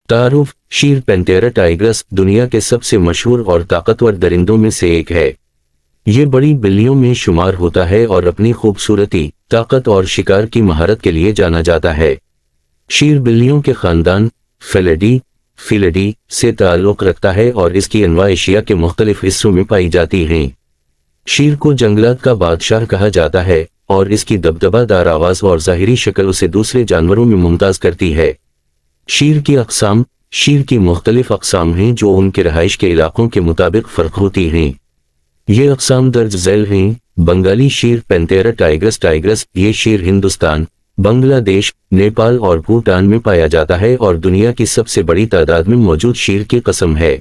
तारुफ, शीर Panthera tigris दुनिया के सबसे मशहूर और ताकतवर दरिंदों में से एक है। ये बड़ी बिल्लियों में शुमार होता है और अपनी खूबसूरती, ताकत और शिकार की महारत के लिए जाना जाता है। शीर बिल्लियों के खानदान फिलिडी से ताल्लुक़ रखता है और इसकी अनवा एशिया के मुख्तलिफ हिस्सों में पाई जाती हैं। शीर को जंगलात का बादशाह कहा जाता है और इसकी दबदबादार आवाज़ और ज़ाहिरी शक्ल उसे दूसरे जानवरों में मुमताज़ करती है। शीर की मुख्तलिफ अक़साम हैं जो उनके रहाइश के इलाकों के मुताबिक फ़र्क होती हैं। ये अक़साम दर्ज झैल हैं। बंगाली शीर पैंथेरा टाइग्रस ये शीर हिंदुस्तान, बांग्लादेश, नेपाल और भूटान में पाया जाता है और दुनिया की सबसे बड़ी तादाद में मौजूद शीर की कस्म है।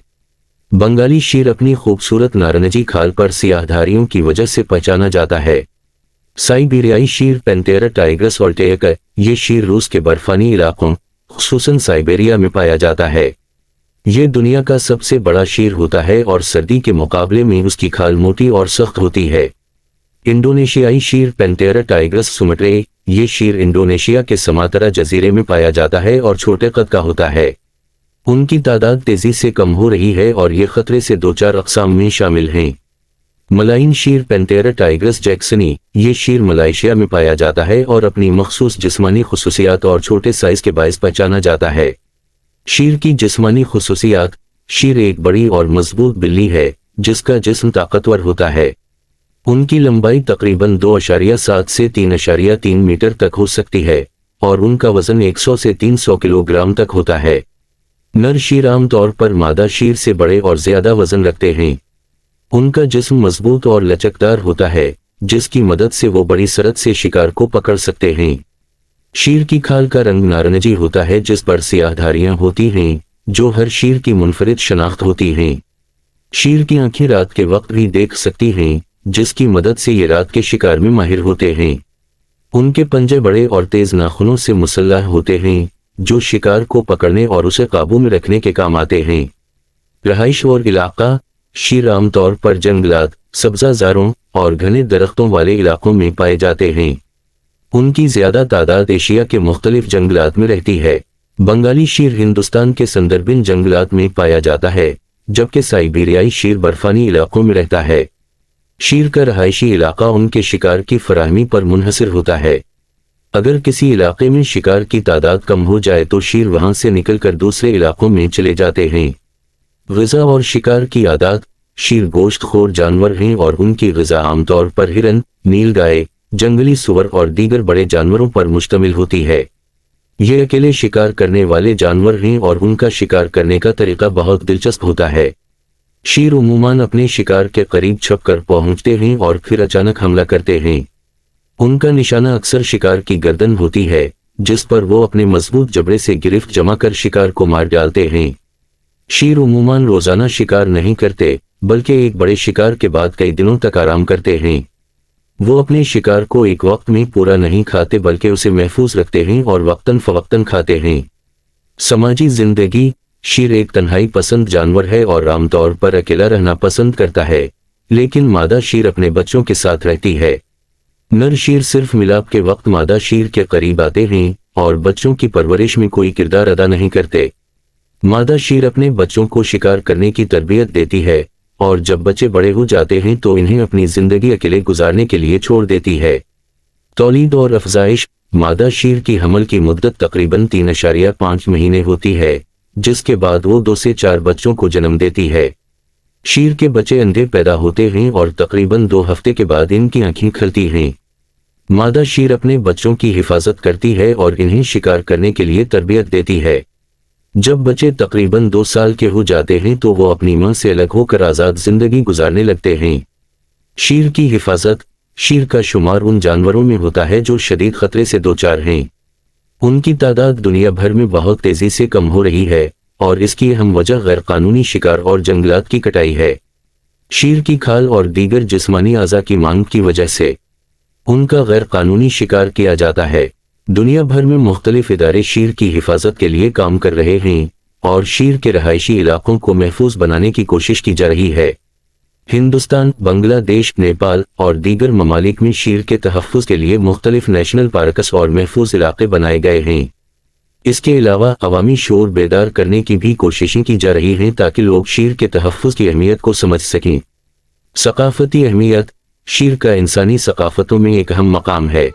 बंगाली शीर अपनी खूबसूरत नारंगी खाल पर सियाहधारियों की वजह से पहचाना जाता है। साइबेरियाई शीर पैंथेरा टाइग्रस ऑल्टेक ये शीर रूस के बर्फानी इलाकों खुसूसन साइबेरिया में पाया जाता है। ये दुनिया का सबसे बड़ा शीर होता है और सर्दी के मुकाबले में उसकी खाल मोटी और सख्त होती है। इंडोनेशियाई शीर पैंथेरा टाइग्रस सुमट्रे ये शीर इंडोनेशिया के समातरा जजीरे में पाया जाता है और छोटे कद का होता है। उनकी तादाद तेजी से कम हो रही है और ये खतरे से 2-4 अक़साम में शामिल हैं। मलाइन शीर पैंथेरा टाइग्रस जैक्सनी ये शीर मलेशिया में पाया जाता है और अपनी मखसूस जिस्मानी खुसूसियात और छोटे साइज के बायस पहचाना जाता है। शीर की जिस्मानी खुसूसियात, शीर एक बड़ी और मजबूत बिल्ली है जिसका जिस्म ताकतवर होता है। उनकी लंबाई तकरीबन 2.7 से 3.3 मीटर तक हो सकती है और उनका वजन 100 से 300 किलोग्राम तक होता है। नर शीर आमतौर पर मादा शीर से बड़े और ज्यादा वजन रखते हैं। उनका जिस्म मजबूत और लचकदार होता है जिसकी मदद से वो बड़ी सरहद से शिकार को पकड़ सकते हैं। शीर की खाल का रंग नारंगी होता है जिस पर सियाहधारियां होती हैं जो हर शीर की मुनफरिद शनाख्त होती हैं। शीर की आंखें रात के वक्त भी देख सकती हैं जिसकी मदद से ये रात के शिकार में माहिर होते हैं। उनके पंजे बड़े और तेज नाखूनों से मुसल्लह होते हैं जो शिकार को पकड़ने और उसे काबू में रखने के काम आते हैं। रहाइश और इलाका, शीर आमतौर पर जंगलात, सब्ज़ाज़ारों और घने दरख्तों वाले इलाकों में पाए जाते हैं। उनकी ज्यादा तादाद एशिया के मुख्तलिफ जंगलात में रहती है। बंगाली शीर हिंदुस्तान के संदर्भिन जंगलात में पाया जाता है जबकि साइबेरियाई शीर बर्फानी इलाकों में रहता है। शीर का रहायशी इलाका उनके शिकार की फराहमी पर मुनहसर होता है। अगर किसी इलाके में शिकार की तादाद कम हो जाए तो शीर वहां से निकलकर दूसरे इलाकों में चले जाते हैं। ग़िज़ा और शिकार की आदत, शीर गोश्तखोर जानवर हैं और उनकी ग़िज़ा आमतौर पर हिरन, नीलगाय, जंगली सुअर और दीगर बड़े जानवरों पर मुश्तमिल होती है। ये अकेले शिकार करने वाले जानवर हैं और उनका शिकार करने का तरीका बहुत दिलचस्प होता है। शीर उमूमन अपने शिकार के करीब छपकर पहुंचते हैं और फिर अचानक हमला करते हैं। उनका निशाना अक्सर शिकार की गर्दन होती है जिस पर वो अपने मजबूत जबड़े से गिरफ्त जमा कर शिकार को मार डालते हैं। शीर उमूमन रोजाना शिकार नहीं करते बल्कि एक बड़े शिकार के बाद कई दिनों तक आराम करते हैं। वो अपने शिकार को एक वक्त में पूरा नहीं खाते बल्कि उसे महफूज रखते हैं और वक्तन फवक्तन खाते हैं। समाजी जिंदगी, शीर एक तन्हाई पसंद जानवर है और आमतौर पर अकेला रहना पसंद करता है, लेकिन मादा शीर अपने बच्चों के साथ रहती है। नर शीर सिर्फ मिलाप के वक्त मादा शीर के करीब आते हैं और बच्चों की परवरिश में कोई किरदार अदा नहीं करते। मादा शीर अपने बच्चों को शिकार करने की तरबियत देती है और जब बच्चे बड़े हो जाते हैं तो इन्हें अपनी जिंदगी अकेले गुजारने के लिए छोड़ देती है। तौलीद और अफजाइश, मादा शीर की हमल की मुद्दत तकरीबन 3.5 महीने होती है जिसके बाद वो 2 से 4 बच्चों को जन्म देती है। शीर के बच्चे अंधे पैदा होते हैं और तकरीबन 2 हफ्ते के बाद इनकी आंखें खुलती हैं। मादा शीर अपने बच्चों की हिफाजत करती है और इन्हें शिकार करने के लिए तरबियत देती है। जब बच्चे तकरीबन 2 साल के हो जाते हैं तो वो अपनी मां से अलग होकर आज़ाद जिंदगी गुजारने लगते हैं। शीर की हिफाजत, शीर का शुमार उन जानवरों में होता है जो शदीद खतरे से दो-चार हैं। उनकी तादाद दुनिया भर में बहुत तेजी से कम हो रही है और इसकी अहम वजह गैर कानूनी शिकार और जंगलात की कटाई है। शीर की खाल और दीगर जिस्मानी अज़ा की मांग की वजह से उनका गैर कानूनी शिकार किया जाता है। दुनिया भर में मुख्तलिफ इदारे शीर की हिफाजत के लिए काम कर रहे हैं और शीर के रहायशी इलाकों को महफूज बनाने की कोशिश की जा रही है। हिंदुस्तान, बांग्लादेश, नेपाल और दीगर ममालिक में शीर के तहफ़्फ़ुज़ के लिए मुख्तलिफ नेशनल पार्कस और महफूज इलाके बनाए गए हैं। اس کے علاوہ عوامی شعور بیدار کرنے کی بھی کوششیں کی جا رہی ہیں تاکہ لوگ شیر کے تحفظ کی اہمیت کو سمجھ سکیں۔ ثقافتی اہمیت: شیر کا انسانی ثقافتوں میں ایک اہم مقام ہے۔